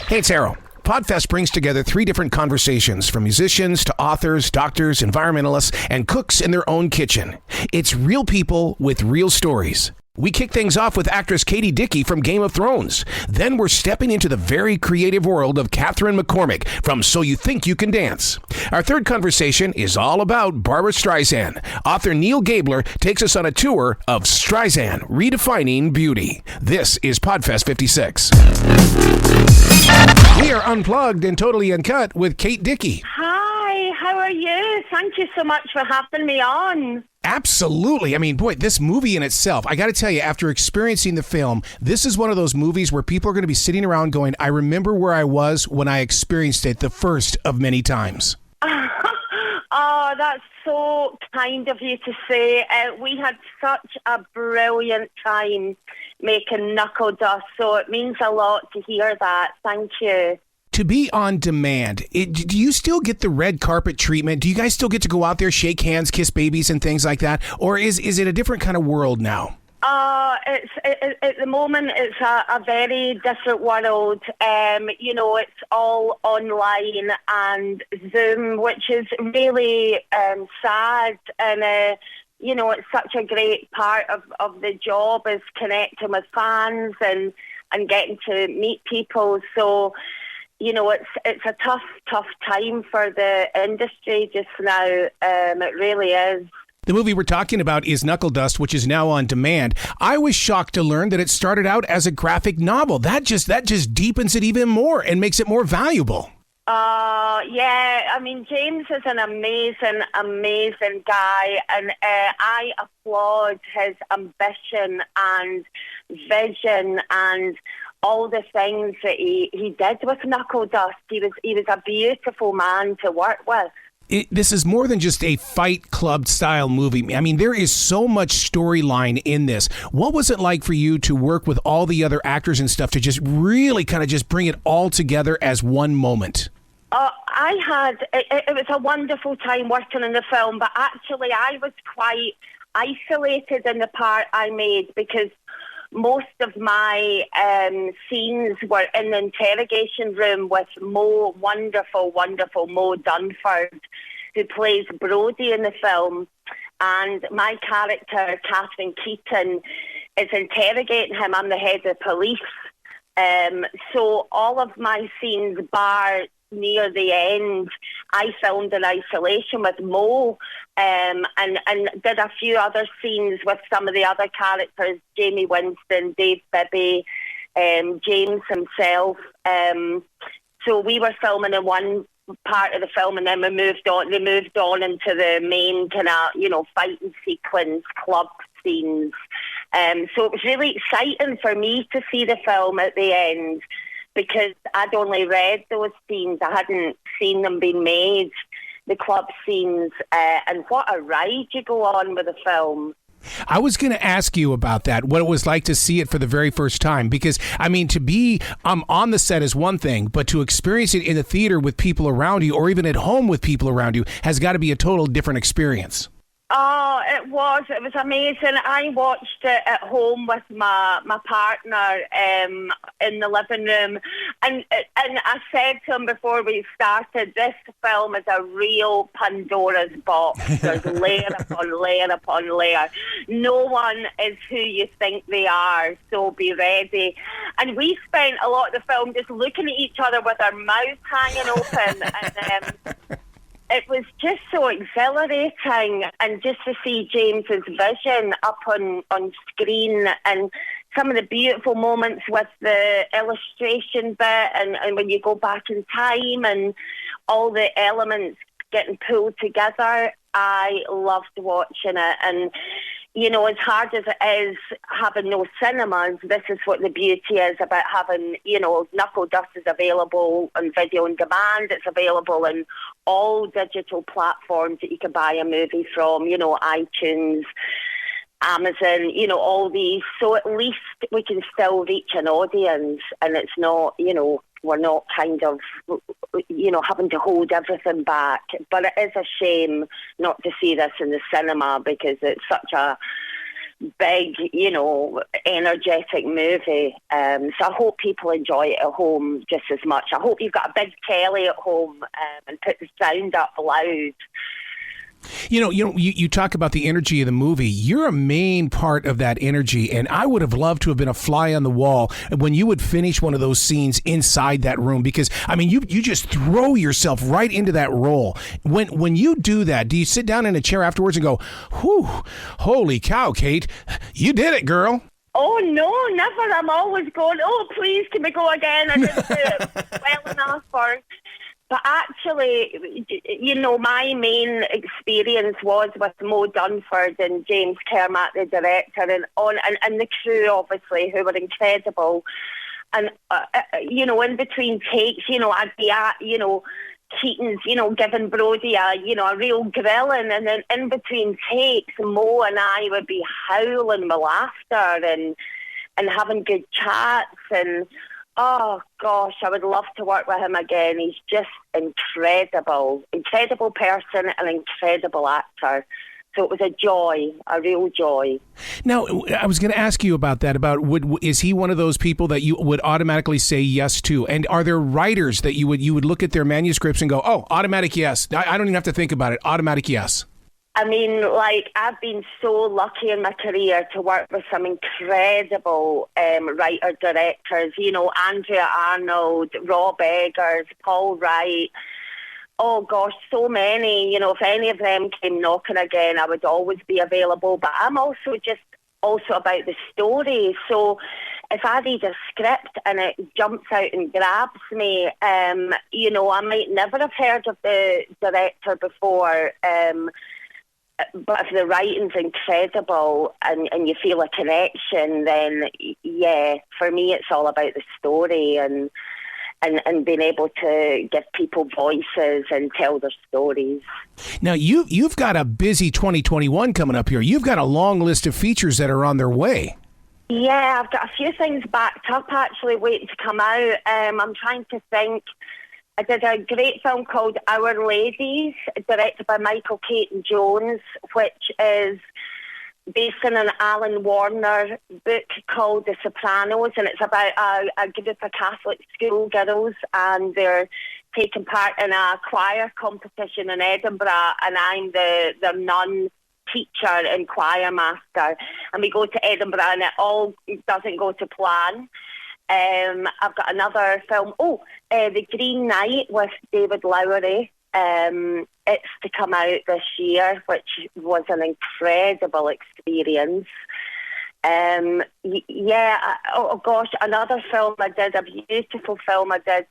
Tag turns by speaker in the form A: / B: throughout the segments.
A: Hey, it's Arroe. Podfest brings together 3 different conversations from musicians to authors, doctors, environmentalists, and cooks in their own kitchen. It's real people with real stories. We kick things off with actress Kate Dickie from Game of Thrones. Then we're stepping into the very creative world of Kathryn McCormick from So You Think You Can Dance. Our third conversation is all about Barbara Streisand. Author Neil Gabler takes us on a tour of Streisand, Redefining Beauty. This is Podfest 56. We are unplugged and totally uncut with Kate Dickie.
B: Hi, how are you? Thank you so much for having me on.
A: Absolutely. I mean, boy, this movie in itself, I got to tell you, after experiencing the film, this is one of those movies where people are going to be sitting around going, I remember where I was when I experienced it the first of many times.
B: Oh, that's so kind of you to say. We had such a brilliant time making Knuckle Dust, so it means a lot to hear that. Thank you.
A: To be on demand, do you still get the red carpet treatment? Do you guys still get to go out there, shake hands, kiss babies and things like that? Or is it a different kind of world now?
B: At the moment, it's a very different world. It's all online and Zoom, which is really sad. And, it's such a great part of the job is connecting with fans and getting to meet people. So, it's a tough time for the industry just now. It really is.
A: The movie we're talking about is Knuckle Dust, which is now on demand. I was shocked to learn that it started out as a graphic novel. That just deepens it even more and makes it more valuable.
B: Yeah. I mean, James is an amazing guy, and I applaud his ambition and vision and all the things that he did with Knuckle Dust. He was a beautiful man to work with.
A: This is more than just a fight club style movie. I mean, there is so much storyline in this. What was it like for you to work with all the other actors and stuff to just really kind of just bring it all together as one moment?
B: It was a wonderful time working on the film, but actually I was quite isolated in the part I made because most of my scenes were in the interrogation room with wonderful Mo Dunford, who plays Brody in the film. And my character, Catherine Keaton, is interrogating him. I'm the head of police. So all of my scenes, bar near the end, I filmed in isolation with Mo, and did a few other scenes with some of the other characters, Jamie Winston, Dave Bibby, James himself. So we were filming in one part of the film, and then they moved on into the main kind of, fighting sequence, club scenes. So it was really exciting for me to see the film at the end, because I'd only read those scenes. I hadn't seen them being made, the club scenes, and what a ride you go on with the film.
A: I was going to ask you about that, what it was like to see it for the very first time, because, I mean, to be on the set is one thing, but to experience it in the theater with people around you or even at home with people around you has got to be a total different experience.
B: Oh, it was amazing. I watched it at home with my partner in the living room, and I said to him before we started, this film is a real Pandora's box. There's layer upon layer upon layer. No one is who you think they are, so be ready. And we spent a lot of the film just looking at each other with our mouths hanging open, and it was just so exhilarating, and just to see James's vision up on screen, and some of the beautiful moments with the illustration bit, and when you go back in time and all the elements getting pulled together. I loved watching it, and as hard as it is having no cinemas, this is what the beauty is about having, Knuckle Dust is available on video on demand. It's available in all digital platforms that you can buy a movie from, iTunes, Amazon, all these. So at least we can still reach an audience, and it's not, we're not kind of, having to hold everything back. But it is a shame not to see this in the cinema, because it's such a big, energetic movie. So I hope people enjoy it at home just as much. I hope you've got a big telly at home and put the sound up loud.
A: You talk about the energy of the movie. You're a main part of that energy, and I would have loved to have been a fly on the wall when you would finish one of those scenes inside that room, because, I mean, you just throw yourself right into that role. When you do that, do you sit down in a chair afterwards and go, whew, holy cow, Kate, you did it, girl?
B: Oh, no, never. I'm always going, oh, please, can we go again? I didn't do it well enough. But actually, my main experience was with Mo Dunford and James Kermack, the director, and the crew, obviously, who were incredible. And, in between takes, I'd be at, Keaton's, giving Brody a real grilling. And then in between takes, Mo and I would be howling with laughter and having good chats. And oh, gosh, I would love to work with him again. He's just incredible. Incredible person and incredible actor. So it was a joy, a real joy.
A: Now, I was going to ask you about that, is he one of those people that you would automatically say yes to? And are there writers that you would look at their manuscripts and go, oh, automatic yes. I don't even have to think about it. Automatic yes.
B: I mean, I've been so lucky in my career to work with some incredible writer-directors, Andrea Arnold, Rob Eggers, Paul Wright. Oh, gosh, so many. If any of them came knocking again, I would always be available. But I'm also about the story. So if I read a script and it jumps out and grabs me, I might never have heard of the director before, but if the writing's incredible and you feel a connection, then, yeah, for me it's all about the story and being able to give people voices and tell their stories.
A: Now, you've got a busy 2021 coming up here. You've got a long list of features that are on their way.
B: Yeah, I've got a few things backed up, actually, waiting to come out. I'm trying to think. I did a great film called Our Ladies, directed by Michael Caton Jones, which is based on an Alan Warner book called The Sopranos, and it's about a group of Catholic schoolgirls, and they're taking part in a choir competition in Edinburgh, and I'm their nun teacher and choir master. And we go to Edinburgh, and it all doesn't go to plan. I've got another film, The Green Knight with David Lowery. It's to come out this year, which was an incredible experience. Another film I did, a beautiful film I did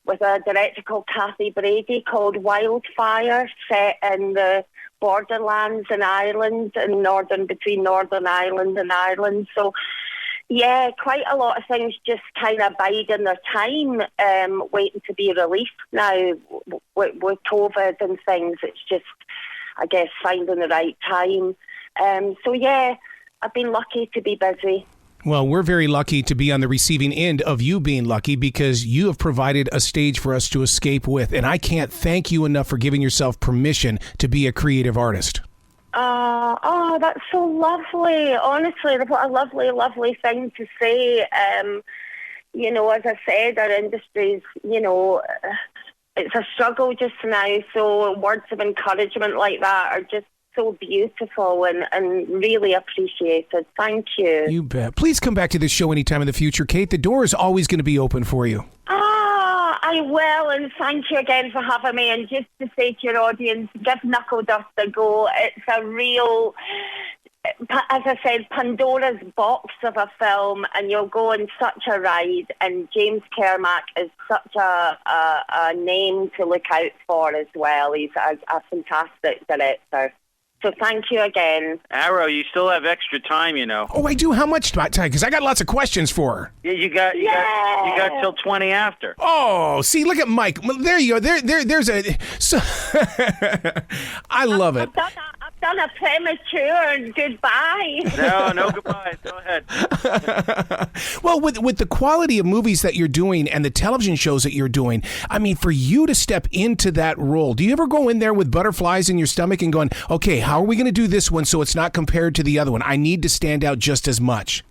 B: with a director called Kathy Brady called Wildfire, set in the borderlands in Ireland, between Northern Ireland and Ireland. So, yeah, quite a lot of things just kind of biding their time, waiting to be released now with COVID and things. It's just, I guess, finding the right time. So, yeah, I've been lucky to be busy.
A: Well, we're very lucky to be on the receiving end of you being lucky, because you have provided a stage for us to escape with. And I can't thank you enough for giving yourself permission to be a creative artist.
B: That's so lovely. Honestly, what a lovely, lovely thing to say. As I said, our industry's, it's a struggle just now. So words of encouragement like that are just so beautiful and really appreciated. Thank you.
A: You bet. Please come back to this show anytime in the future, Kate. The door is always going to be open for you.
B: I will, and thank you again for having me. And just to say to your audience, give Knuckle Dust a go. It's a real, as I said, Pandora's box of a film, and you'll go on such a ride. And James Kermack is such a name to look out for as well. He's a fantastic director. So thank you again.
C: Arroe, you still have extra time,
A: Oh, I do. How much time? Because I got lots of questions for her.
C: Yeah, you got till 20 after.
A: Oh, see, look at Mike. There you go. There's a. So I love it.
B: I've done a premature goodbye.
C: No goodbye. Go ahead.
A: Well, with the quality of movies that you're doing and the television shows that you're doing, I mean, for you to step into that role, do you ever go in there with butterflies in your stomach and going, okay, how are we going to do this one so it's not compared to the other one? I need to stand out just as much.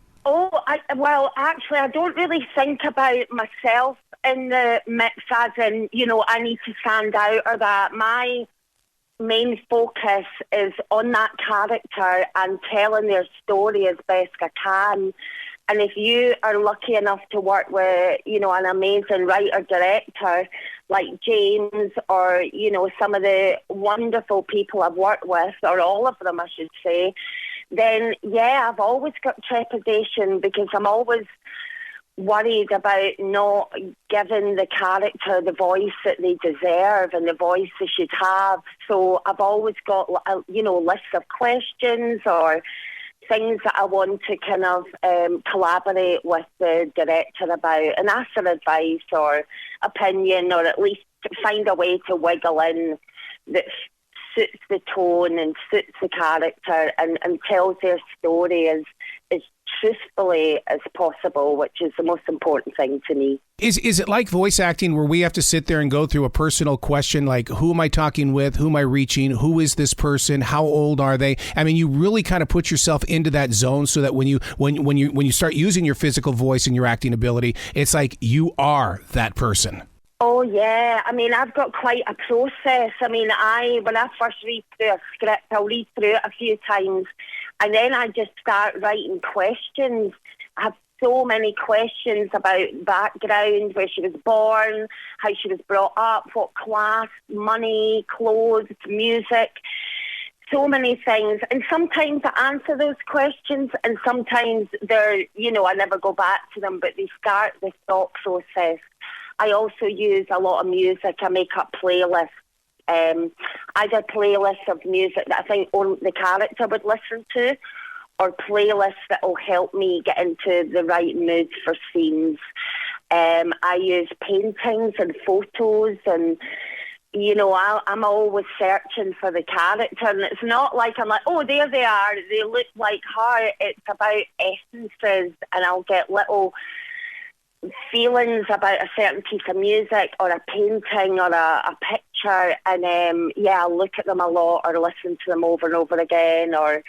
B: Well, actually, I don't really think about myself in the mix as in, I need to stand out or that. My main focus is on that character and telling their story as best I can. And if you are lucky enough to work with, an amazing writer-director like James or, some of the wonderful people I've worked with, or all of them, I should say, then, yeah, I've always got trepidation because I'm always worried about not giving the character the voice that they deserve and the voice they should have. So I've always got, lists of questions or things that I want to kind of collaborate with the director about and ask their advice or opinion, or at least find a way to wiggle in that suits the tone and suits the character and tells their story as truthfully as possible, which is the most important thing to me.
A: Is it like voice acting where we have to sit there and go through a personal question like, who am I talking with? Who am I reaching? Who is this person? How old are they? I mean, you really kind of put yourself into that zone so that when you start using your physical voice and your acting ability, it's like you are that person.
B: Oh, yeah. I mean, I've got quite a process. I mean, when I first read through a script, I'll read through it a few times, and then I just start writing questions. I have so many questions about background, where she was born, how she was brought up, what class, money, clothes, music, so many things. And sometimes I answer those questions, and sometimes they're, I never go back to them, but they start the thought process. I also use a lot of music. I make up playlists. Either playlists of music that I think only the character would listen to, or playlists that will help me get into the right mood for scenes. I use paintings and photos, and I'm always searching for the character, and it's not like I'm like, oh, there they are, they look like her. It's about essences, and I'll get little feelings about a certain piece of music or a painting or a picture, and I'll look at them a lot or listen to them over and over again, or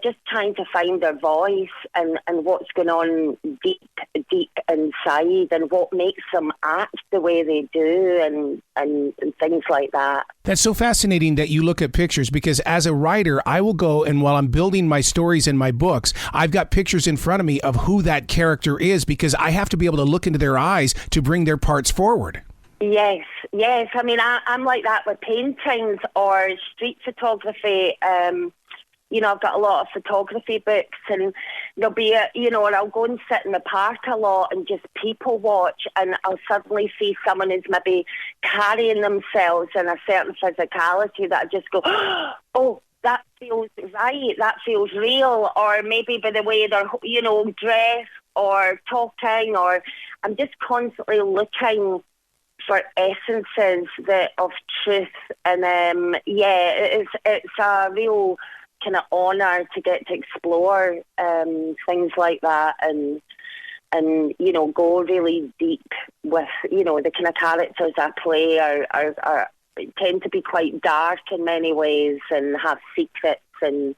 B: just trying to find their voice and what's going on deep inside and what makes them act the way they do and things like that.
A: That's so fascinating that you look at pictures, because as a writer, I will go and while I'm building my stories in my books, I've got pictures in front of me of who that character is, because I have to be able to look into their eyes to bring their parts forward.
B: Yes. I mean, I'm like that with paintings or street photography. I've got a lot of photography books, and there'll be or I'll go and sit in the park a lot and just people watch, and I'll suddenly see someone who's maybe carrying themselves in a certain physicality that I just go, oh, that feels right, that feels real, or maybe by the way they're, dressed or talking, or I'm just constantly looking for essences of truth, and it's a real kind of honour to get to explore things like that and go really deep with the kind of characters I play are tend to be quite dark in many ways and have secrets and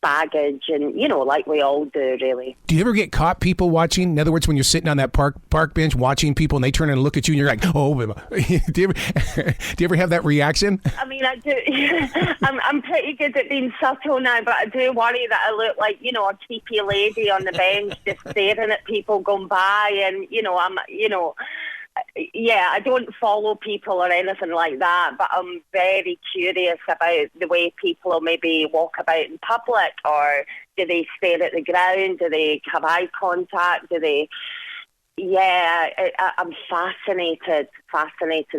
B: baggage and like we all do, really.
A: Do you ever get caught people watching? In other words, when you're sitting on that park bench watching people and they turn and look at you and you're like, oh, do you ever have that reaction?
B: I mean, I do. I'm pretty good at being subtle now, but I do worry that I look like a creepy lady on the bench just staring at people going by, and I don't follow people or anything like that, but I'm very curious about the way people will maybe walk about in public, or do they stare at the ground, do they have eye contact, do they... I'm fascinated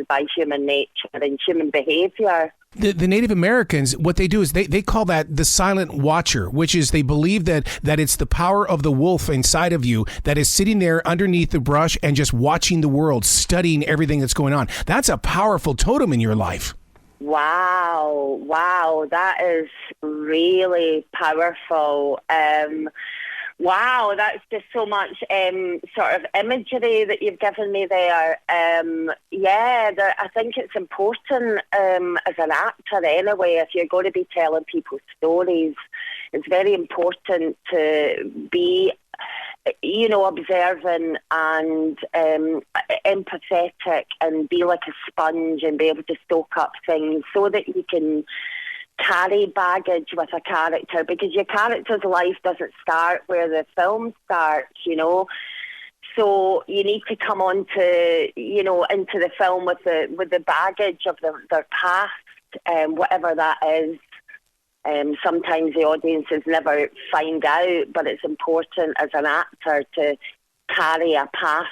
B: by human nature and human behaviour.
A: The Native Americans, what they do is they call that the silent watcher, which is they believe that it's the power of the wolf inside of you that is sitting there underneath the brush and just watching the world, studying everything that's going on. That's a powerful totem in your life.
B: Wow, that is really powerful. Wow, that's just so much sort of imagery that you've given me there. I think it's important as an actor anyway, if you're going to be telling people's stories, it's very important to be, observant and empathetic and be like a sponge and be able to soak up things so that you can carry baggage with a character, because your character's life doesn't start where the film starts, So you need to come on to, into the film with the baggage of their past, whatever that is. Sometimes the audiences never find out, but it's important as an actor to carry a past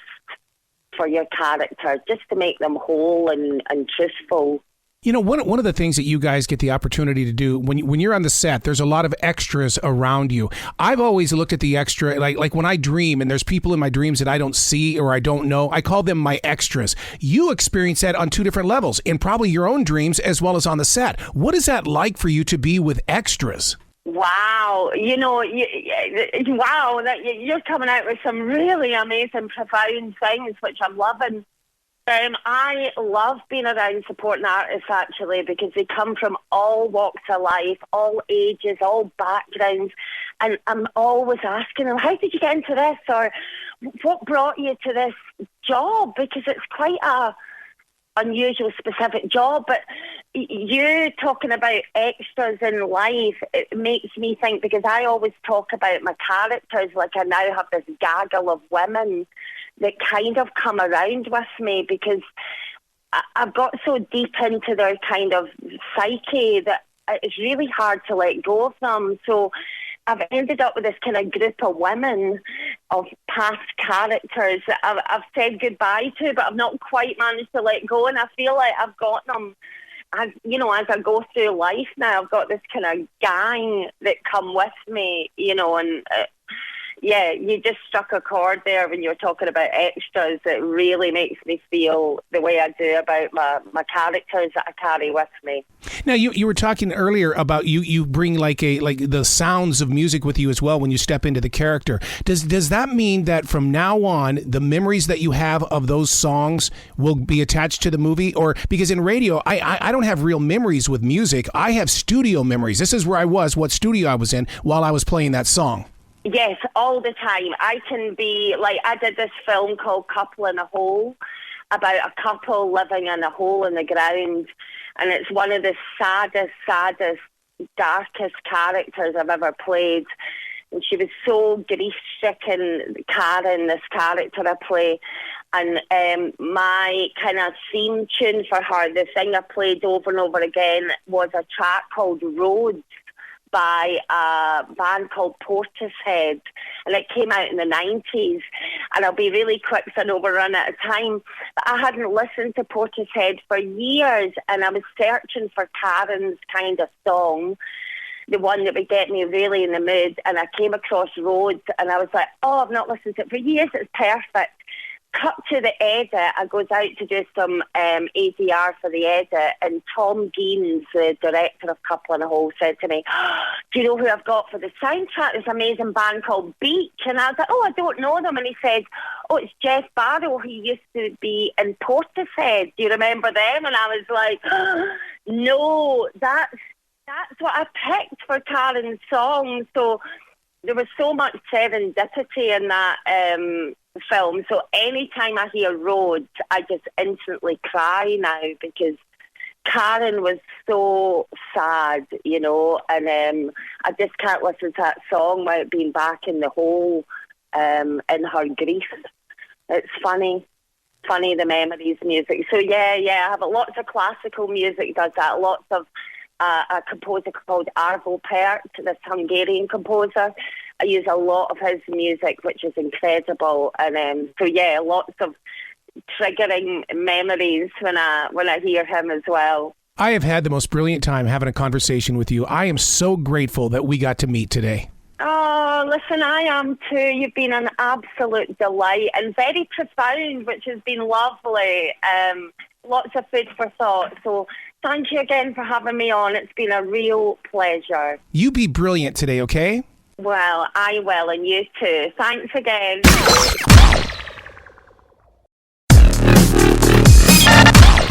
B: for your character just to make them whole and truthful.
A: One of the things that you guys get the opportunity to do when you're on the set, there's a lot of extras around you. I've always looked at the extra, like when I dream and there's people in my dreams that I don't see or I don't know, I call them my extras. You experience that on two different levels, in probably your own dreams as well as on the set. What is that like for you to be with extras?
B: Wow, you're coming out with some really amazing, profound things, which I'm loving. I love being around supporting artists, actually, because they come from all walks of life, all ages, all backgrounds, and I'm always asking them, how did you get into this, or what brought you to this job, because it's quite a unusual, specific job. But you talking about extras in life, it makes me think, because I always talk about my characters like I now have this gaggle of women that kind of come around with me, because I've got so deep into their kind of psyche that it's really hard to let go of them. So I've ended up with this kind of group of women, of past characters that I've said goodbye to, but I've not quite managed to let go. And I feel like I've got them, as I go through life now, I've got this kind of gang that come with me, and you just struck a chord there when you're talking about extras. It really makes me feel the way I do about my characters that I carry with me.
A: Now, you were talking earlier about you bring like the sounds of music with you as well when you step into the character. Does that mean that from now on, the memories that you have of those songs will be attached to the movie? Or because in radio, I don't have real memories with music. I have studio memories. This is where I was, what studio I was in while I was playing that song.
B: Yes, all the time. I can be, like, I did this film called Couple in a Hole, about a couple living in a hole in the ground, and it's one of the saddest, darkest characters I've ever played. And she was so grief-stricken, Karen, this character I play. And my kind of theme tune for her, the thing I played over and over again, was a track called Roads by a band called Portishead, and it came out in the 90s. And I'll be really quick, so I know we're running out of time, but I hadn't listened to Portishead for years, and I was searching for Karen's kind of song, the one that would get me really in the mood, and I came across Roads, and I was like, I've not listened to it for years, it's perfect. Cut to the edit, I goes out to do some ADR for the edit, and Tom Geens, the director of Couple in a Hole, said to me, do you know who I've got for the soundtrack? This amazing band called Beach. And I was like, I don't know them. And he said, it's Jeff Barrow, who used to be in Portishead. Do you remember them? And I was like, no, that's what I picked for Karen's song. So there was so much serendipity in that film. So anytime I hear Roads, I just instantly cry now, because Karen was so sad, and I just can't listen to that song without being back in the hole in her grief. It's funny the memories music. So yeah, I have lots of classical music does that, lots of a composer called Arroe, this Hungarian composer. I use a lot of his music, which is incredible, and lots of triggering memories when I hear him as well.
A: I have had the most brilliant time having a conversation with you. I am so grateful that we got to meet today.
B: Oh, listen, I am too. You've been an absolute delight and very profound, which has been lovely. Lots of food for thought. So Thank you again for having me on. It's been a real pleasure.
A: You be brilliant today, okay?
B: Well, I will, and you too. Thanks again.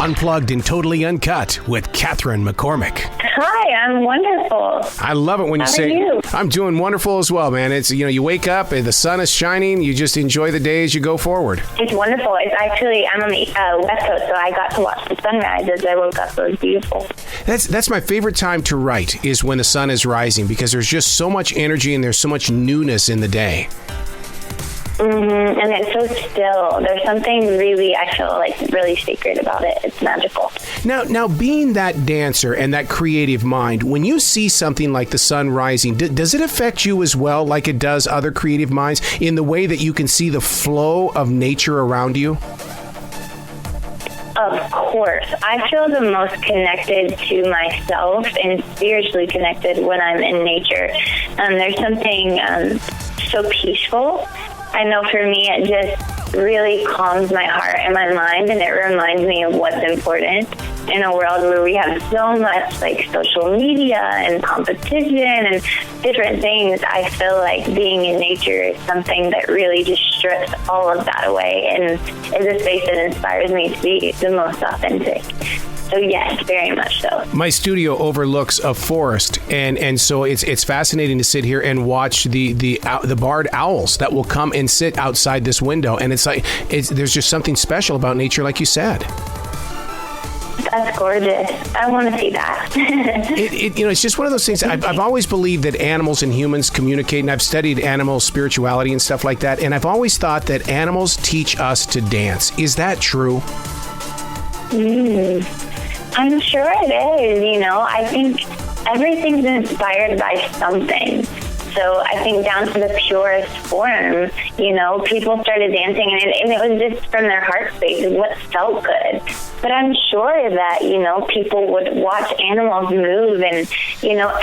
A: Unplugged and Totally Uncut with Kathryn McCormick.
D: Hi, I'm wonderful.
A: I love it when you
D: How
A: say,
D: are you?
A: I'm doing wonderful as well, man. It's, you wake up and the sun is shining. You just enjoy the day as you go forward.
D: It's wonderful. It's actually, I'm on the West Coast, so I got to watch the sunrise as I woke up. It was beautiful.
A: That's my favorite time to write, is when the sun is rising, because there's just so much energy and there's so much newness in the day.
D: Mm-hmm. And it's so still. There's something really, I feel like, really sacred about it. It's magical.
A: Now, being that dancer and that creative mind, when you see something like the sun rising, does it affect you as well, like it does other creative minds, in the way that you can see the flow of nature around you?
D: Of course. I feel the most connected to myself and spiritually connected when I'm in nature. There's something so peaceful. I know for me, it just really calms my heart and my mind, and it reminds me of what's important in a world where we have so much like social media and competition and different things. I feel like being in nature is something that really just strips all of that away and is a space that inspires me to be the most authentic. So yes, very much so.
A: My studio overlooks a forest, and so it's fascinating to sit here and watch the barred owls that will come and sit outside this window, and there's just something special about nature, like you said.
D: That's gorgeous. I want to see that.
A: It's just one of those things. I've always believed that animals and humans communicate, and I've studied animal spirituality and stuff like that, and I've always thought that animals teach us to dance. Is that true?
D: I'm sure it is, I think everything's inspired by something. So I think down to the purest form, people started dancing and it was just from their heart space, what felt good. But I'm sure that, people would watch animals move and,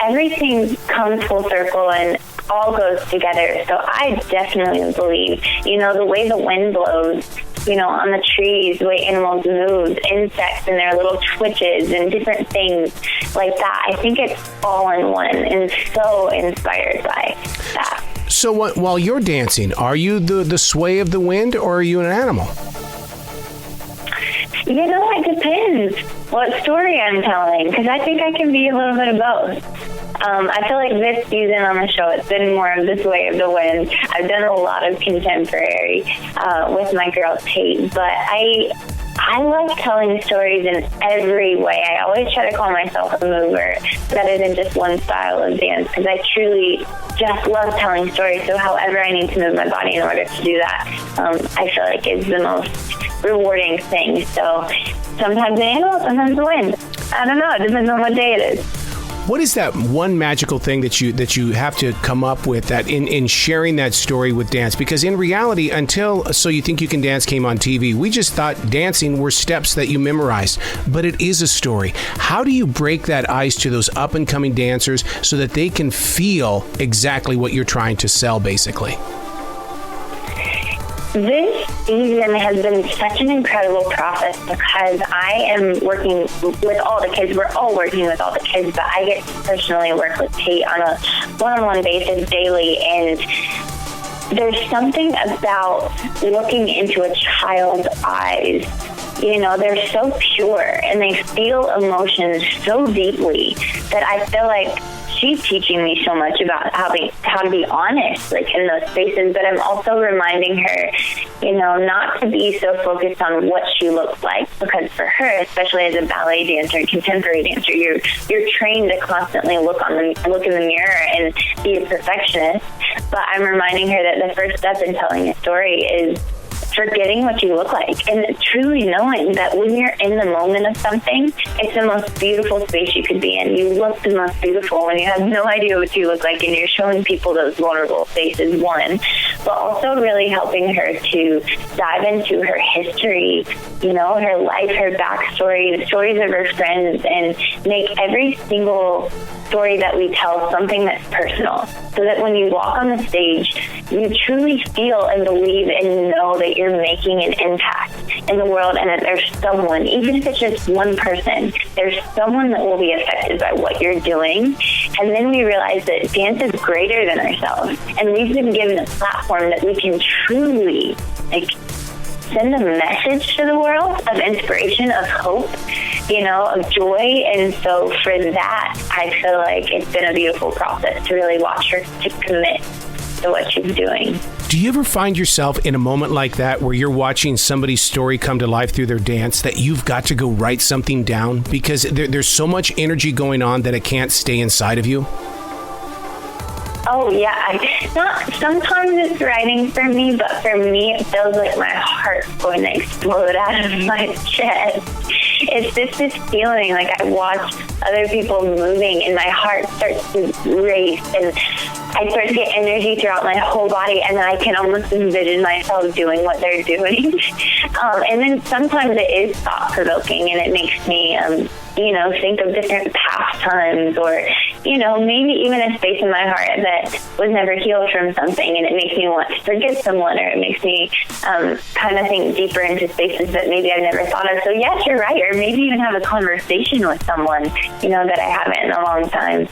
D: everything comes full circle and all goes together. So I definitely believe, the way the wind blows, on the trees, the way animals move, insects and their little twitches and different things like that. I think it's all in one and so inspired by that.
A: So while you're dancing, are you the sway of the wind, or are you an animal?
D: It depends what story I'm telling, because I think I can be a little bit of both. I feel like this season on the show, it's been more of this way of the wind. I've done a lot of contemporary with my girl Kate, but I love telling stories in every way. I always try to call myself a mover rather than just one style of dance, because I truly just love telling stories. So however I need to move my body in order to do that, I feel like is the most rewarding thing. So sometimes the animal, sometimes the wind. I don't know. It depends on what day it is.
A: What is that one magical thing that you have to come up with that in sharing that story with dance? Because in reality, until So You Think You Can Dance came on TV, we just thought dancing were steps that you memorized. But it is a story. How do you break that ice to those up-and-coming dancers so that they can feel exactly what you're trying to sell, basically?
D: This season has been such an incredible process because I am working with all the kids. We're all working with all the kids, but I get to personally work with Kate on a one-on-one basis daily, and there's something about looking into a child's eyes. They're so pure and they feel emotions so deeply that I feel like she's teaching me so much about how to be honest, like in those spaces. But I'm also reminding her, not to be so focused on what she looks like, because for her, especially as a ballet dancer and contemporary dancer, you're trained to constantly look in the mirror and be a perfectionist. But I'm reminding her that the first step in telling a story is forgetting what you look like and truly knowing that when you're in the moment of something, it's the most beautiful space you could be in. You look the most beautiful when you have no idea what you look like, and you're showing people those vulnerable faces, one, but also really helping her to dive into her history, her life, her backstory, the stories of her friends, and make every single story that we tell something that's personal, so that when you walk on the stage, you truly feel and believe and know that you're making an impact. in the world, and that there's someone, even if it's just one person, there's someone that will be affected by what you're doing. And then we realize that dance is greater than ourselves, and we've been given a platform that we can truly send a message to the world of inspiration, of hope, of joy. And so for that, I feel like it's been a beautiful process to really watch her to commit to what she's doing.
A: Do you ever find yourself in a moment like that where you're watching somebody's story come to life through their dance that you've got to go write something down because there's so much energy going on that it can't stay inside of you?
D: Oh, yeah. Sometimes it's writing for me, but for me, it feels like my heart's going to explode out of my chest. It's just this feeling like I watch other people moving and my heart starts to race and I start to get energy throughout my whole body, and then I can almost envision myself doing what they're doing. And then sometimes it is thought-provoking, and it makes me, think of different pastimes or, maybe even a space in my heart that was never healed from something, and it makes me want to forgive someone, or it makes me kind of think deeper into spaces that maybe I've never thought of. So yes, you're right, or maybe even have a conversation with someone, that I haven't in a long time.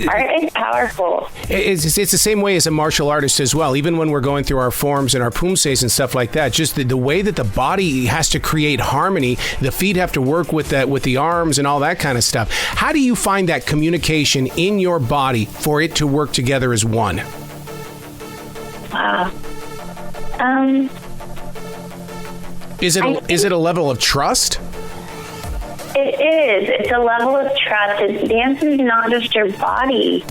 D: Art is powerful.
A: It's the same way as a martial artist as well. Even when we're going through our forms and our pumses and stuff like that, just the way that the body has to create harmony, the feet have to work with that, with the arms and all that kind of stuff. How do you find that communication in your body for it to work together as one?
D: Wow.
A: Is it a level of trust?
D: It is. It's a level of trust. Dance is not just your body.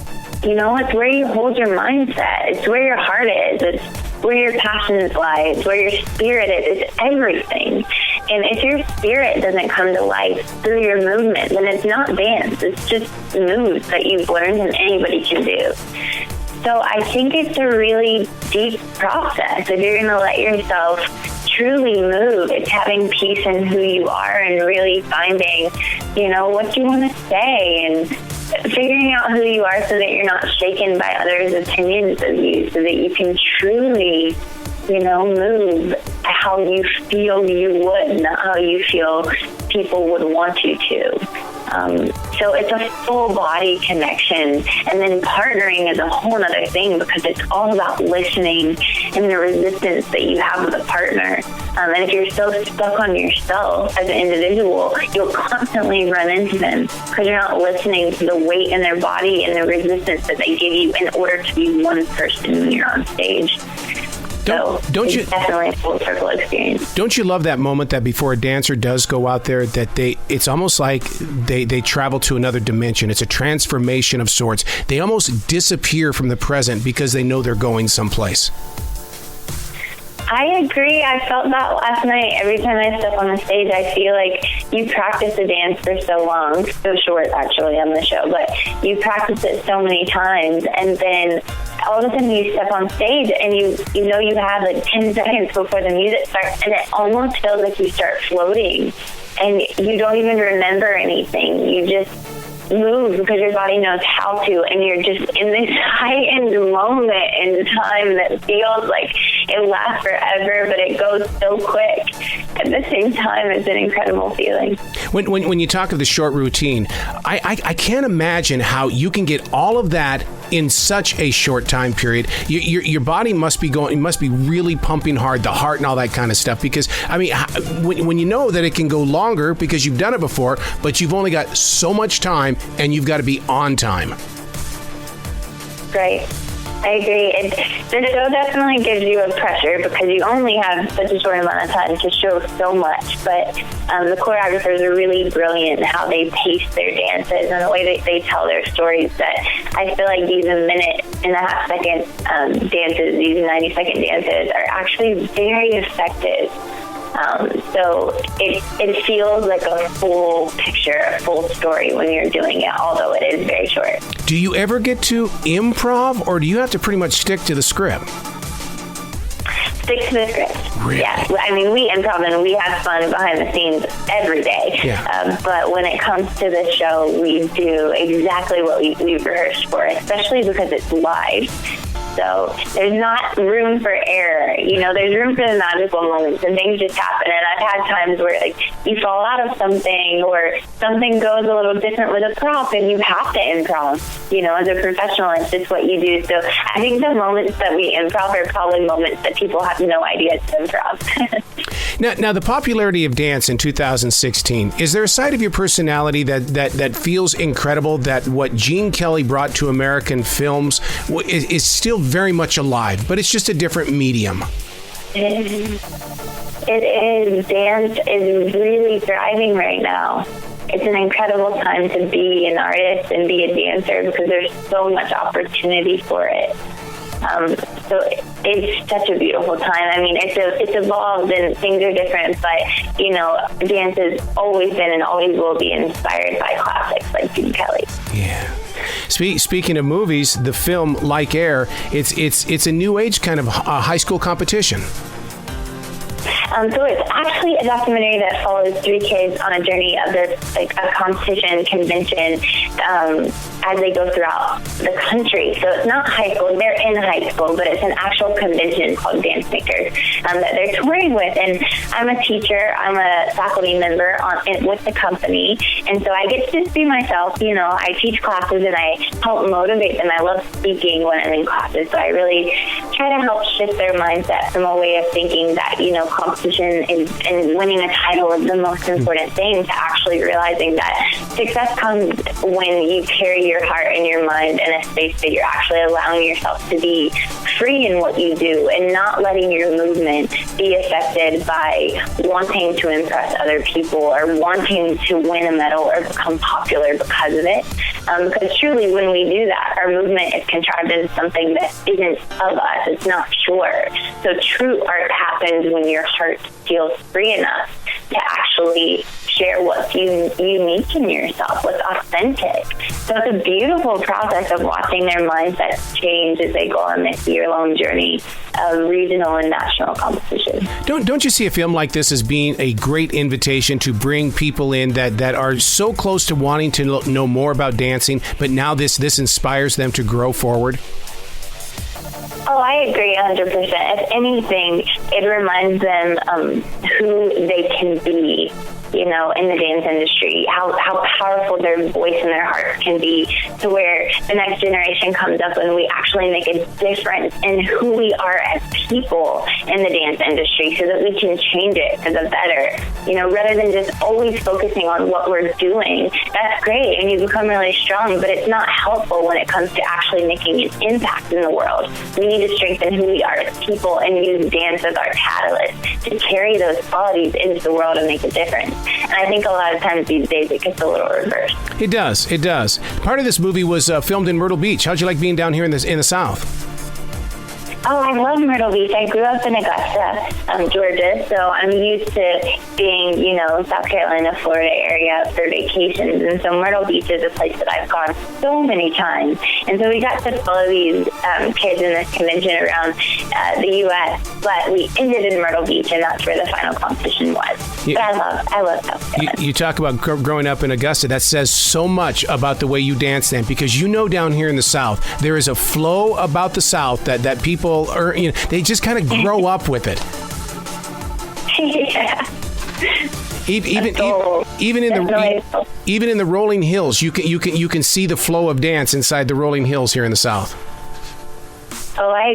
D: It's where you hold your mindset. It's where your heart is. It's where your passions lie. It's where your spirit is. It's everything. And if your spirit doesn't come to life through your movement, then it's not dance. It's just moves that you've learned and anybody can do. So I think it's a really deep process. If you're going to let yourself truly move, it's having peace in who you are and really finding, what you want to say and figuring out who you are so that you're not shaken by others' opinions of you, so that you can truly, move how you feel you would, not how you feel people would want you to. So it's a full body connection, and then partnering is a whole other thing because it's all about listening and the resistance that you have with a partner. And if you're so stuck on yourself as an individual, you'll constantly run into them because you're not listening to the weight in their body and the resistance that they give you in order to be one person when you're on stage. Don't you definitely a full circle experience? Don't
A: you love that moment that before a dancer does go out there, that it's almost like they travel to another dimension. It's a transformation of sorts. They almost disappear from the present because they know they're going someplace.
D: I agree. I felt that last night. Every time I step on the stage, I feel like you practice a dance for so long, so short actually on the show, but you practice it so many times, and then all of a sudden you step on stage and you know you have like 10 seconds before the music starts, and it almost feels like you start floating and you don't even remember anything. You just move because your body knows how to, and you're just in this high-end moment in time that feels like it lasts forever, but it goes so quick. At the same time, it's an incredible feeling.
A: When you talk of the short routine, I can't imagine how you can get all of that in such a short time period. Your body must be really pumping hard, the heart and all that kind of stuff, because I mean, when you know that it can go longer because you've done it before, but you've only got so much time and you've got to be on time.
D: Right. I agree. The show definitely gives you a pressure because you only have such a short amount of time to show so much. But the choreographers are really brilliant in how they pace their dances and the way that they tell their stories. That I feel like these minute-and-a-half-second dances, these 90-second dances, are actually very effective. So it feels like a full picture, a full story when you're doing it, although it is very short.
A: Do you ever get to improv, or do you have to pretty much stick to the script?
D: Stick to the script.
A: Really?
D: Yeah. I mean, we improv and we have fun behind the scenes every day.
A: Yeah.
D: But when it comes to the show, we do exactly what we rehearsed for, especially because it's live. So there's not room for error. There's room for the magical moments, and things just happen. And I've had times where you fall out of something, or something goes a little different with a prop, and you have to improv. As a professional, it's just what you do. So I think the moments that we improv are probably moments that people have no idea to improv.
A: Now, the popularity of dance in 2016, is there a side of your personality that feels incredible, that what Gene Kelly brought to American films is still very much alive, but it's just a different medium?
D: It is. Dance is really thriving right now. It's an incredible time to be an artist and be a dancer, because there's so much opportunity for it. So it's such a beautiful time. I mean, it's evolved and things are different, but, dance has always been and always will be inspired by classics like Gene Kelly.
A: Yeah. Speaking of movies, the film Like Air, it's a new age kind of high school competition.
D: So it's actually a documentary that follows 3 kids on a journey of this, a competition convention as they go throughout the country. So it's not high school; they're in high school, but it's an actual convention called Dance Makers that they're touring with. And I'm a teacher; I'm a faculty member with the company, and so I get to just be myself. I teach classes and I help motivate them. I love speaking when I'm in classes, so I really try to help shift their mindset from a way of thinking that competition and winning a title is the most important thing, to actually realizing that success comes when you carry your heart and your mind in a space that you're actually allowing yourself to be free in what you do, and not letting your movement be affected by wanting to impress other people or wanting to win a medal or become popular because of it. Because truly, when we do that, our movement is contrived as something that isn't of us. It's not pure. So true art happens when your heart feels free enough to actually share what's unique in yourself, what's authentic. So it's a beautiful process of watching their mindsets change as they go on this year-long journey of regional and national competition.
A: Don't you see a film like this as being a great invitation to bring people in that are so close to wanting to know more about dancing, but now this inspires them to grow forward?
D: Oh, I agree 100%. If anything, it reminds them who they can be, in the dance industry, how powerful their voice and their heart can be, to where the next generation comes up and we actually make a difference in who we are as people in the dance industry, so that we can change it for the better. Rather than just always focusing on what we're doing. That's great, and you become really strong, but it's not helpful when it comes to actually making an impact in the world. We need to strengthen who we are as people and use dance as our catalyst to carry those qualities into the world and make a difference. And I think a lot of times these days it gets a little reversed. It
A: does. Part of this movie was filmed in Myrtle Beach. How'd you like being down here in the South?
D: Oh, I love Myrtle Beach. I grew up in Augusta, Georgia, so I'm used to being, South Carolina, Florida area for vacations. And so Myrtle Beach is a place that I've gone so many times. And so we got to follow these kids in this convention around the U.S., but we ended in Myrtle Beach, and that's where the final competition was. But I love South Carolina.
A: You talk about growing up in Augusta. That says so much about the way you dance then, because down here in the South, there is a flow about the South that people they just kind of grow up with it.
D: Yeah.
A: Even in the rolling hills, you can see the flow of dance inside the rolling hills here in the South.
D: Oh, I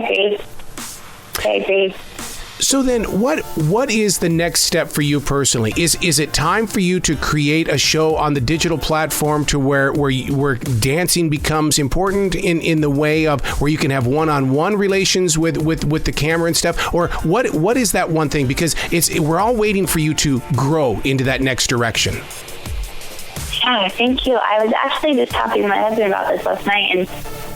D: agree.
A: So then, what is the next step for you personally? Is it time for you to create a show on the digital platform to where dancing becomes important in the way of where you can have one-on-one relations with the camera and stuff? Or what is that one thing? Because we're all waiting for you to grow into that next direction.
D: Yeah, thank you. I was actually just talking to my husband about this last night, and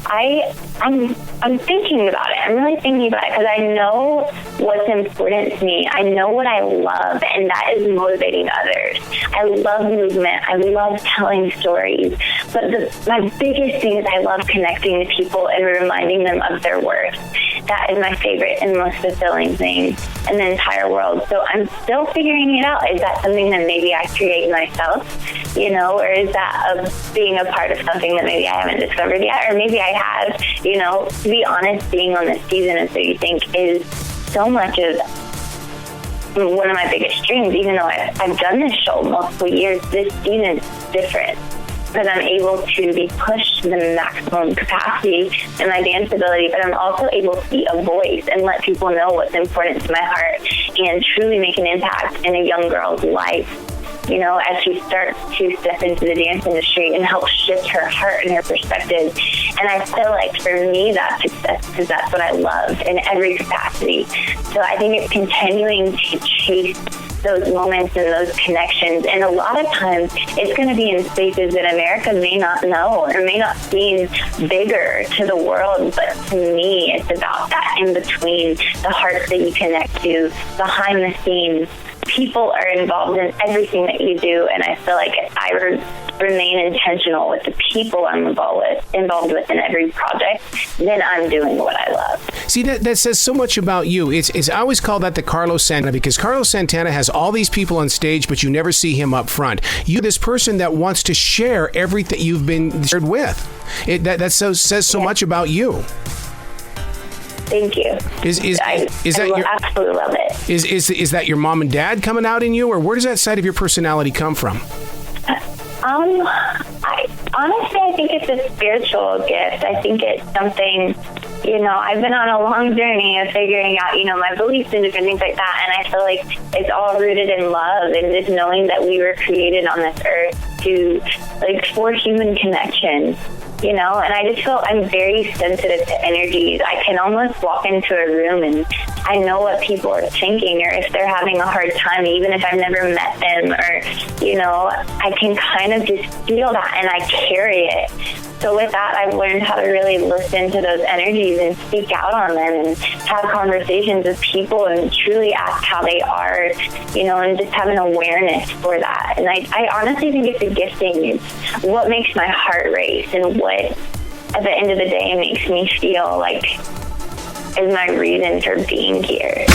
D: I'm thinking about it. I'm really thinking about it because I know what's important to me. I know what I love, and that is motivating others. I love movement. I love telling stories. But my biggest thing is I love connecting to people and reminding them of their worth. that is my favorite and most fulfilling thing in the entire world. So I'm still figuring it out. Is that something that maybe I create myself, or is that of being a part of something that maybe I haven't discovered yet, or maybe I have, to be honest, being on this season of So You Think is so much of one of my biggest dreams. Even though I've done this show multiple years, this season is different because I'm able to be pushed to the maximum capacity in my dance ability, but I'm also able to be a voice and let people know what's important to my heart and truly make an impact in a young girl's life, as she starts to step into the dance industry and help shift her heart and her perspective. And I feel like for me, that's success because that's what I love in every capacity. So I think it's continuing to chase those moments and those connections. And a lot of times it's going to be in spaces that America may not know or may not seem bigger to the world. But to me, it's about that in between, the hearts that you connect to, behind the scenes. People are involved in everything that you do, and I feel like if I remain intentional with the people I'm involved with in every project, then I'm doing what I love.
A: See, that says so much about you. It's I always call that the Carlos Santana, because Carlos Santana has all these people on stage, but you never see him up front. You're this person that wants to share everything you've been shared with. That says so much about you.
D: Thank you. I absolutely love it.
A: Is that your mom and dad coming out in you, or where does that side of your personality come from?
D: I think it's a spiritual gift. I think it's something, I've been on a long journey of figuring out, my beliefs and different things like that, and I feel like it's all rooted in love and just knowing that we were created on this earth for human connection. And I just feel I'm very sensitive to energies. I can almost walk into a room and I know what people are thinking, or if they're having a hard time, even if I've never met them, or, I can kind of just feel that and I carry it. So with that, I've learned how to really listen to those energies and speak out on them and have conversations with people and truly ask how they are, and just have an awareness for that. And I honestly think it's a gifting. It's what makes my heart race and what, at the end of the day, makes me feel like is my reason for being here.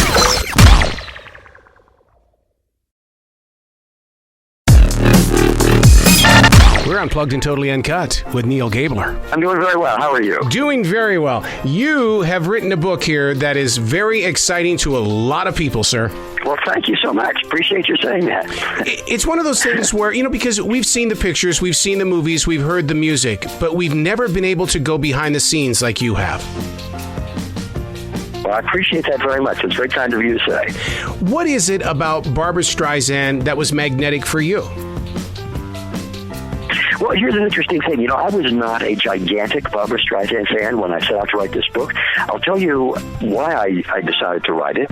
A: We're Unplugged and Totally Uncut with Neil Gabler.
E: I'm doing very well. How are you?
A: Doing very well. You have written a book here that is very exciting to a lot of people, sir.
E: Well, thank you so much. Appreciate you saying that.
A: It's one of those things where, because we've seen the pictures, we've seen the movies, we've heard the music, but we've never been able to go behind the scenes like you have.
E: Well, I appreciate that very much. It's very kind of you to say.
A: What is it about Barbara Streisand that was magnetic for you?
E: Well, here's an interesting thing. I was not a gigantic Barbara Streisand fan when I set out to write this book. I'll tell you why I decided to write it.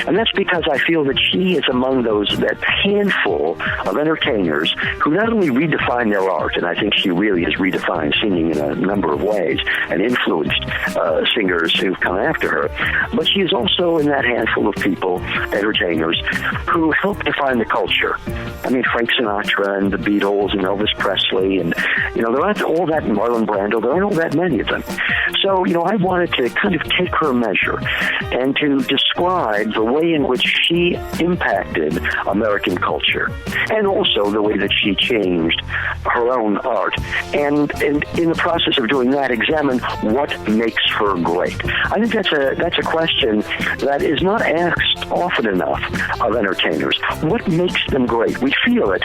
E: And that's because I feel that she is among that handful of entertainers who not only redefine their art, and I think she really has redefined singing in a number of ways and influenced singers who've come after her, but she is also in that handful of people, entertainers, who help define the culture. I mean, Frank Sinatra and the Beatles and Elvis Presley, and, there aren't all that, Marlon Brando, there aren't all that many of them. So, I wanted to kind of take her measure and to describe the way in which she impacted American culture and also the way that she changed her own art. And in the process of doing that, examine what makes her great. I think that's a question that is not asked often enough of entertainers. What makes them great? We feel it,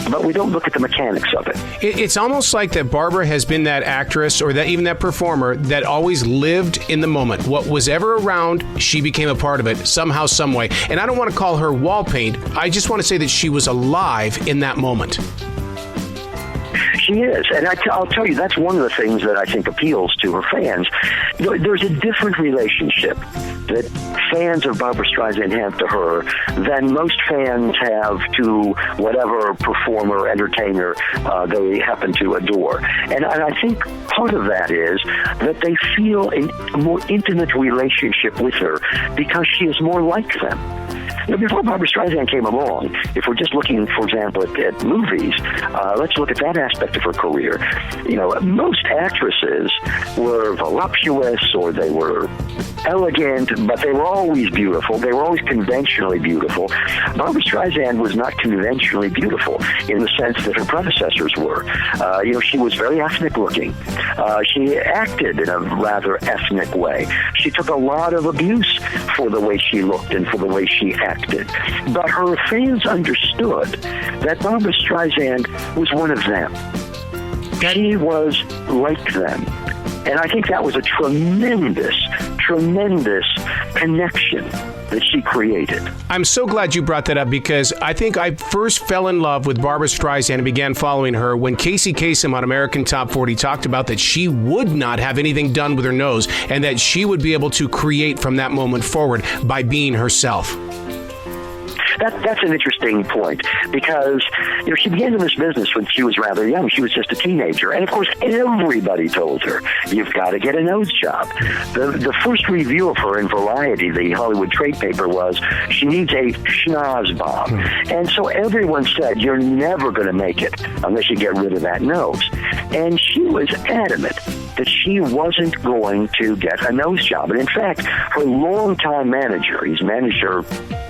E: but we don't look at the mechanics of it.
A: It's almost like that Barbara has been that actress or even that performer that always lived in the moment. What was ever around, she became a part of it somehow, some way. And I don't want to call her wall paint. I just want to say that she was alive in that moment.
E: She is, and I'll tell you, that's one of the things that I think appeals to her fans. There's a different relationship that fans of Barbara Streisand have to her than most fans have to whatever performer, entertainer they happen to adore. And I think part of that is that they feel a more intimate relationship with her because she is more like them. before Barbara Streisand came along, if we're just looking, for example, at movies, let's look at that aspect of her career. Most actresses were voluptuous or they were elegant, but they were always beautiful. They were always conventionally beautiful. Barbara Streisand was not conventionally beautiful in the sense that her predecessors were. She was very ethnic looking. She acted in a rather ethnic way. She took a lot of abuse for the way she looked and for the way she acted. But her fans understood that Barbara Streisand was one of them. She was like them. And I think that was a tremendous connection that she created.
A: I'm so glad you brought that up because I think I first fell in love with Barbara Streisand and began following her when Casey Kasem on American Top 40 talked about that she would not have anything done with her nose and that she would be able to create from that moment forward by being herself.
E: That's an interesting point because, she began in this business when she was rather young. She was just a teenager. And, of course, everybody told her, you've got to get a nose job. The first review of her in Variety, the Hollywood trade paper, was she needs a schnoz bomb. And so everyone said, you're never going to make it unless you get rid of that nose. And she was adamant that she wasn't going to get a nose job. And in fact, her longtime manager, he's managed her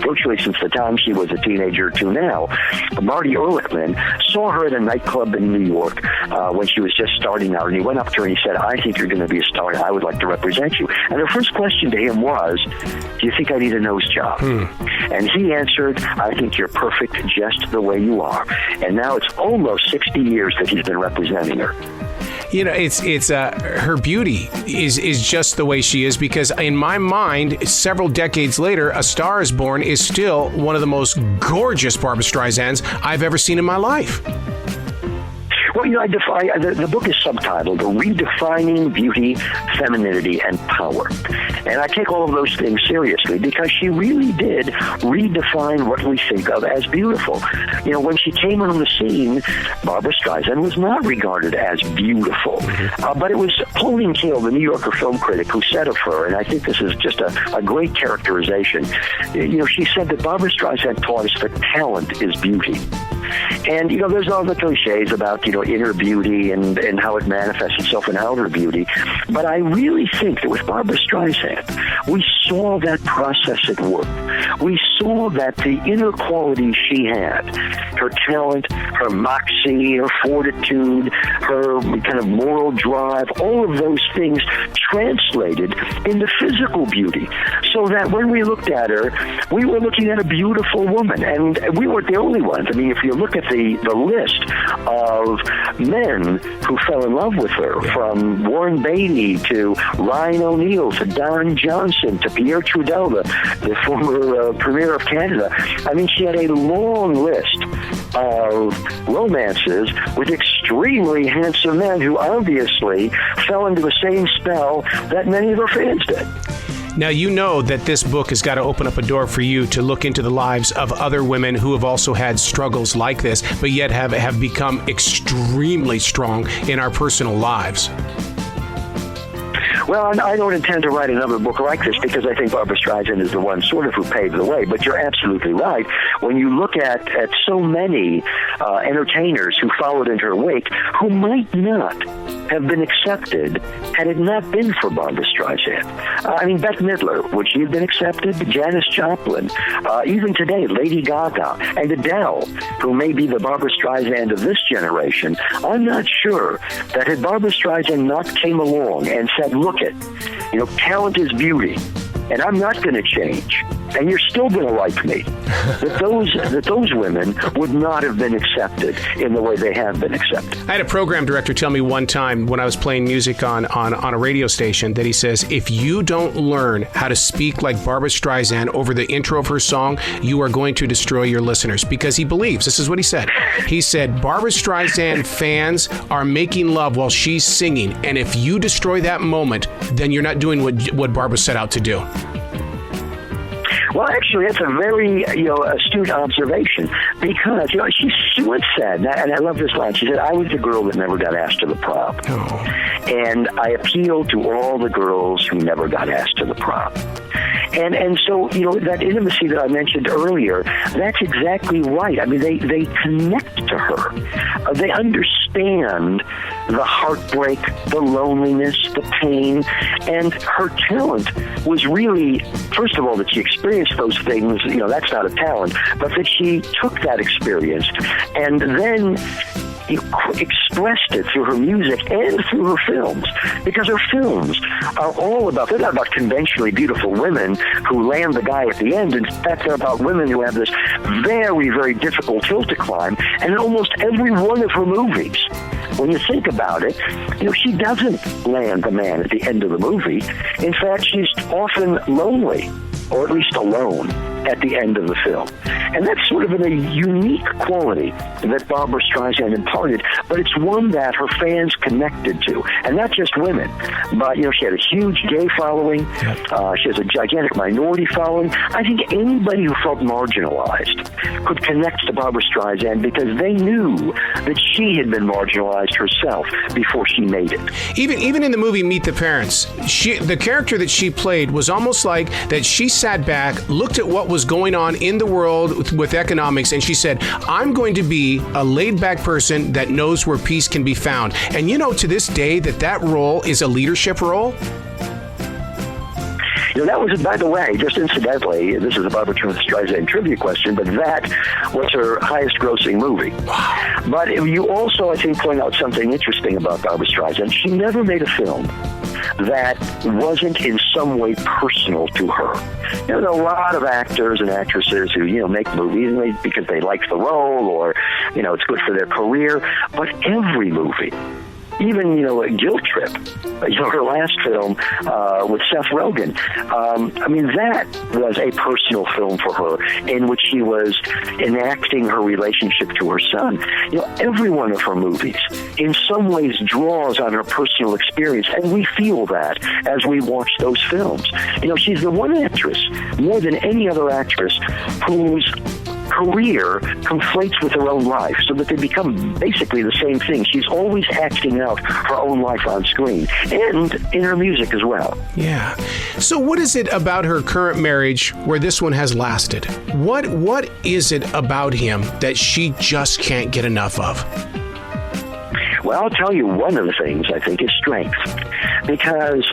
E: virtually since the time she was a teenager to now, Marty Ehrlichman, saw her at a nightclub in New York when she was just starting out. And he went up to her and he said, I think you're going to be a star and I would like to represent you. And her first question to him was, do you think I need a nose job? And he answered, I think you're perfect just the way you are. And now it's almost 60 years that he's been representing her.
A: It's her beauty is just the way she is because in my mind, several decades later, A Star Is Born is still one of the most gorgeous Barbara Streisands I've ever seen in my life.
E: Well, the book is subtitled Redefining Beauty, Femininity, and Power. And I take all of those things seriously because she really did redefine what we think of as beautiful. When she came on the scene, Barbara Streisand was not regarded as beautiful. But it was Pauline Kael, the New Yorker film critic, who said of her, and I think this is just a great characterization, she said that Barbara Streisand taught us that talent is beauty. And, there's all the cliches about, inner beauty and how it manifests itself in outer beauty. But I really think that with Barbara Streisand, we saw that process at work. We saw that the inner qualities she had, her talent, her moxie, her fortitude, her kind of moral drive, all of those things translated into physical beauty. So that when we looked at her, we were looking at a beautiful woman. And we weren't the only ones. I mean, if you look at the list of men who fell in love with her, from Warren Beatty to Ryan O'Neal to Don Johnson to Pierre Trudeau, the former Premier of Canada. I mean, she had a long list of romances with extremely handsome men who obviously fell into the same spell that many of her fans did.
A: Now, you know that this book has got to open up a door for you to look into the lives of other women who have also had struggles like this, but yet have become extremely strong in our personal lives.
E: Well, I don't intend to write another book like this because I think Barbara Streisand is the one sort of who paved the way. But you're absolutely right. When you look at so many entertainers who followed in her wake who might not have been accepted had it not been for Barbara Streisand. Bette Midler, would she have been accepted? Janis Joplin, even today, Lady Gaga, and Adele, who may be the Barbara Streisand of this generation. I'm not sure that had Barbara Streisand not came along and said, look it, talent is beauty, and I'm not going to change, and you're still going to like me, that those women would not have been accepted in the way they have been accepted.
A: I had a program director tell me one time when I was playing music on a radio station that he says, if you don't learn how to speak like Barbara Streisand over the intro of her song, you are going to destroy your listeners. Because he believes, this is what he said. He said, Barbara Streisand fans are making love while she's singing. And if you destroy that moment, then you're not doing what Barbara set out to do.
E: Well, actually, that's a very, astute observation because, she once said, and I love this line, she said, I was the girl that never got asked to the prom. Oh. And I appeal to all the girls who never got asked to the prom. And so, you know, that intimacy that I mentioned earlier, that's exactly right. I mean, they connect to her. They understand the heartbreak, the loneliness, the pain, and her talent was really, first of all, that she experienced those things, you know, that's not a talent, but that she took that experience and then expressed it through her music and through her films, because her films are all about, they're not about conventionally beautiful women who land the guy at the end. In fact, they're about women who have this very, very difficult hill to climb. And in almost every one of her movies, when you think about it, you know, she doesn't land the man at the end of the movie. In fact, she's often lonely, or at least alone, at the end of the film. And that's sort of a unique quality that Barbara Streisand imparted, but it's one that her fans connected to. And not just women, but, you know, she had a huge gay following. She has a gigantic minority following. I think anybody who felt marginalized could connect to Barbara Streisand because they knew that she had been marginalized herself before she made it.
A: Even in the movie Meet the Parents, the character that she played was almost like that she sat back, looked at what was going on in the world with economics, and she said, I'm going to be a laid-back person that knows where peace can be found. And you know, to this day, that role is a leadership role.
E: You know, that was, by the way, just incidentally, this is a Barbara Streisand trivia question, but that was her highest-grossing movie. Wow. But you also, I think, point out something interesting about Barbara Streisand. She never made a film that wasn't in some way personal to her. You know, there are a lot of actors and actresses who, you know, make movies because they like the role or, you know, it's good for their career. But every movie, even, you know, a Guilt Trip, you know, her last film with Seth Rogen, I mean, that was a personal film for her in which she was enacting her relationship to her son. You know, every one of her movies in some ways draws on her personal experience, and we feel that as we watch those films. You know, she's the one actress, more than any other actress, whose career conflates with her own life so that they become basically the same thing. She's always acting out her own life on screen and in her music as well.
A: Yeah. So what is it about her current marriage where this one has lasted? What is it about him that she just can't get enough of?
E: Well, I'll tell you, one of the things I think is strength, because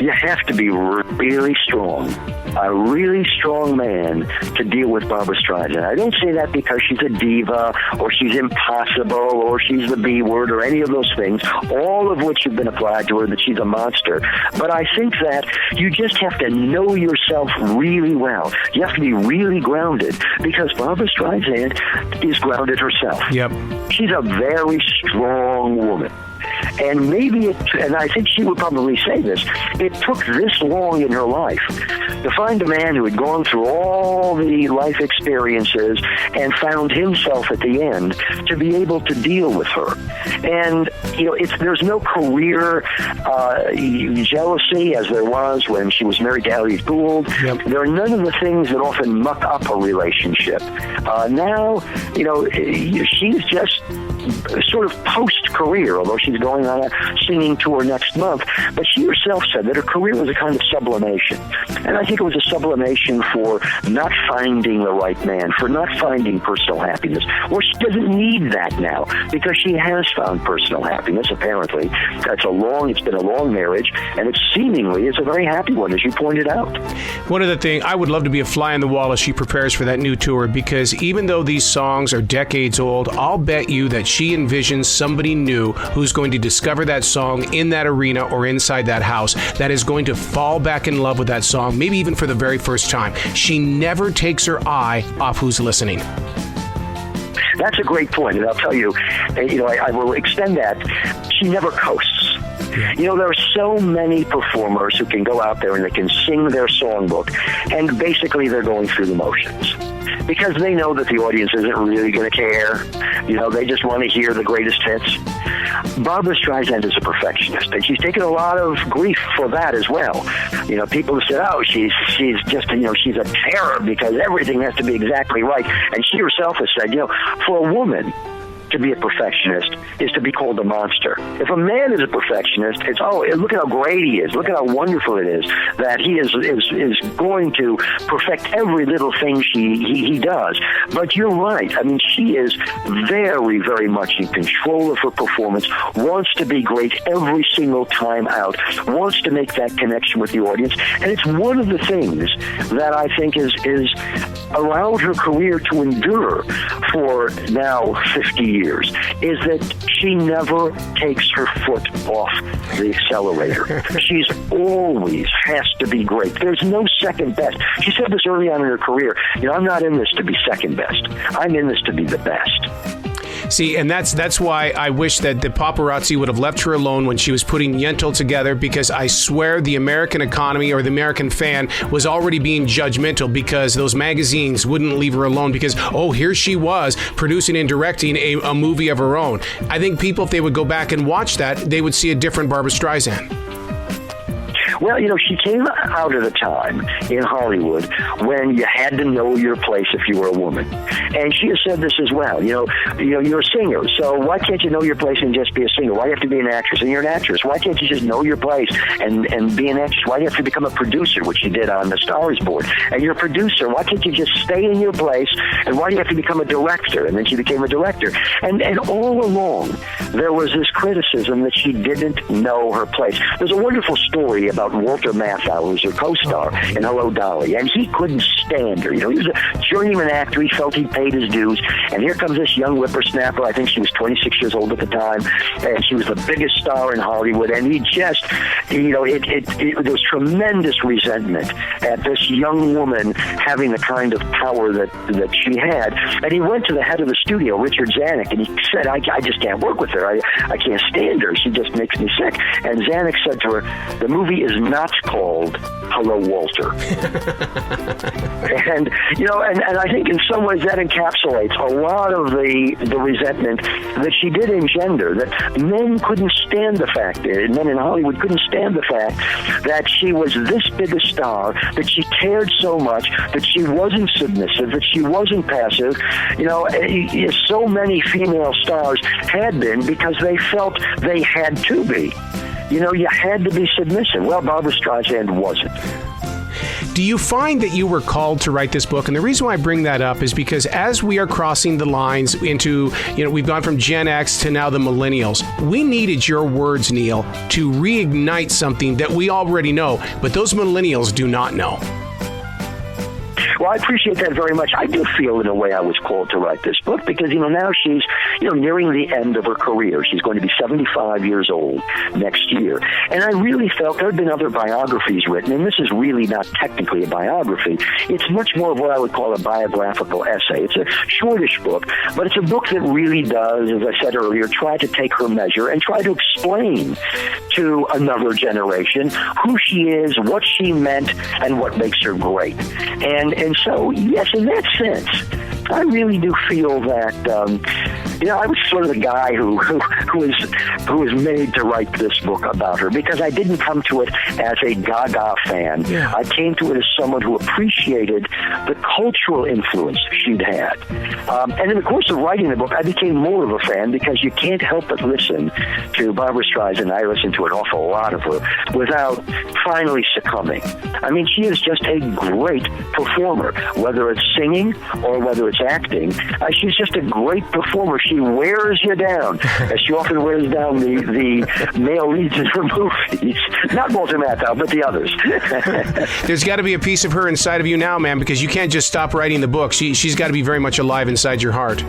E: you have to be really strong, a really strong man to deal with Barbara Streisand. I don't say that because she's a diva or she's impossible or she's the B word or any of those things, all of which have been applied to her, that she's a monster. But I think that you just have to know yourself really well. You have to be really grounded, because Barbara Streisand is grounded herself.
A: Yep.
E: She's a very strong woman. And maybe and I think she would probably say this, it took this long in her life to find a man who had gone through all the life experiences and found himself at the end to be able to deal with her. And, you know, there's no career jealousy as there was when she was married to Elliot Gould. Yep. There are none of the things that often muck up a relationship. Now, you know, she's just sort of post-career, although she's going on a singing tour next month. But she herself said that her career was a kind of sublimation. And I think it was a sublimation for not finding the right man, for not finding personal happiness. Well, she doesn't need that now because she has found personal happiness, apparently. It's been a long marriage, and it's a very happy one, as you pointed out.
A: One of the things, I would love to be a fly on the wall as she prepares for that new tour, because even though these songs are decades old, I'll bet you that she envisions somebody new who's going to discover that song in that arena or inside that house that is going to fall back in love with that song, maybe even for the very first time. She never takes her eye off who's listening.
E: That's a great point, and I'll tell you, I will extend that. She never coasts. You know, there are so many performers who can go out there and they can sing their songbook, and basically they're going through the motions because they know that the audience isn't really going to care. You know, they just want to hear the greatest hits. Barbara Streisand is a perfectionist, and she's taken a lot of grief for that as well. You know, people have said, oh, she's just, she's a terror because everything has to be exactly right. And she herself has said, for a woman to be a perfectionist is to be called a monster. If a man is a perfectionist, it's, look at how great he is. Look at how wonderful it is that he is going to perfect every little thing he does. But you're right. I mean, she is very, very much in control of her performance, wants to be great every single time out, wants to make that connection with the audience. And it's one of the things that I think is allowed her career to endure for now 50 years, is that she never takes her foot off the accelerator. She's always has to be great. There's no second best. She said this early on in her career, I'm not in this to be second best. I'm in this to be the best.
A: See, and that's why I wish that the paparazzi would have left her alone when she was putting Yentl together, because I swear the American economy or the American fan was already being judgmental because those magazines wouldn't leave her alone because, here she was producing and directing a movie of her own. I think people, if they would go back and watch that, they would see a different Barbara Streisand.
E: Well, she came out at a time in Hollywood when you had to know your place if you were a woman. And she has said this as well. You're a singer, so why can't you know your place and just be a singer? Why do you have to be an actress? And you're an actress. Why can't you just know your place and be an actress? Why do you have to become a producer, which you did on the Stars Board? And you're a producer. Why can't you just stay in your place? And why do you have to become a director? And then she became a director. And all along, there was this criticism that she didn't know her place. There's a wonderful story about Walter Matthau, who's her co-star in Hello, Dolly, and he couldn't stand her. He was a journeyman actor. He felt he'd paid his dues, and here comes this young whippersnapper. I think she was 26 years old at the time, and she was the biggest star in Hollywood, and he just, there was tremendous resentment at this young woman having the kind of power that she had, and he went to the head of the studio, Richard Zanuck, and he said, I just can't work with her. I can't stand her. She just makes me sick. And Zanuck said to her, the movie is not called Hello, Walter. and I think in some ways that encapsulates a lot of the resentment that she did engender, that men couldn't stand the fact, men in Hollywood couldn't stand the fact that she was this big a star, that she cared so much, that she wasn't submissive, that she wasn't passive. So many female stars had been because they felt they had to be. You had to be submissive. Well, Barbara Streisand wasn't.
A: Do you find that you were called to write this book? And the reason why I bring that up is because as we are crossing the lines into, we've gone from Gen X to now the millennials, we needed your words, Neil, to reignite something that we already know, but those millennials do not know.
E: Well, I appreciate that very much. I do feel, in a way, I was called to write this book because, now she's, nearing the end of her career. She's going to be 75 years old next year. And I really felt there had been other biographies written, and this is really not technically a biography. It's much more of what I would call a biographical essay. It's a shortish book, but it's a book that really does, as I said earlier, try to take her measure and try to explain to another generation who she is, what she meant, and what makes her great. And so, yes, in that sense, I really do feel that, I was sort of the guy who was made to write this book about her because I didn't come to it as a Gaga fan. Yeah. I came to it as someone who appreciated the cultural influence she'd had. And in the course of writing the book, I became more of a fan because you can't help but listen to Barbara Streisand. I listened to an awful lot of her without finally succumbing. I mean, she is just a great performer, whether it's singing or whether it's acting. She's just a great performer. She wears you down, as she often wears down the male leads in her movies. Not Walter Matthau, but the others.
A: There's got to be a piece of her inside of you now, man, because you can't just stop writing the book. She's got to be very much alive inside your heart.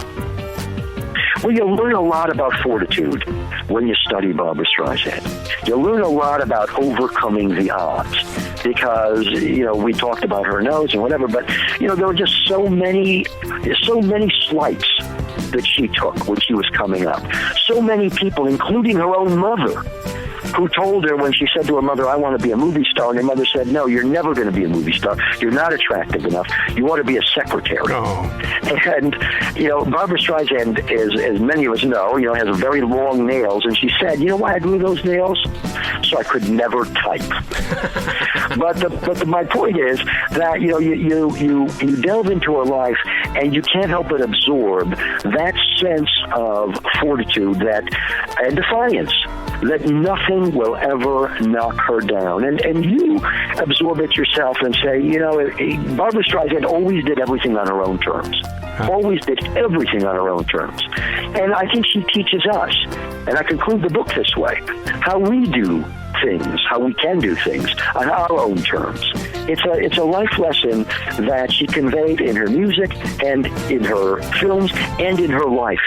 E: Well, you learn a lot about fortitude when you study Barbara Streisand. You learn a lot about overcoming the odds because, we talked about her nose and whatever, but, there were just so many slights that she took when she was coming up. So many people, including her own mother, who told her when she said to her mother, I want to be a movie star, and her mother said, no, you're never going to be a movie star. You're not attractive enough. You want to be a secretary.
A: Oh.
E: And, Barbara Streisand, as many of us know, has very long nails, and she said, you know why I grew those nails? So I could never type. But my point is that, you delve into her life, and you can't help but absorb that sense of fortitude and defiance, that nothing will ever knock her down. And you absorb it yourself and say, Barbara Streisand always did everything on her own terms. Always did everything on her own terms. And I think she teaches us, and I conclude the book this way, how we do things, how we can do things on our own terms. It's a life lesson that she conveyed in her music and in her films and in her life.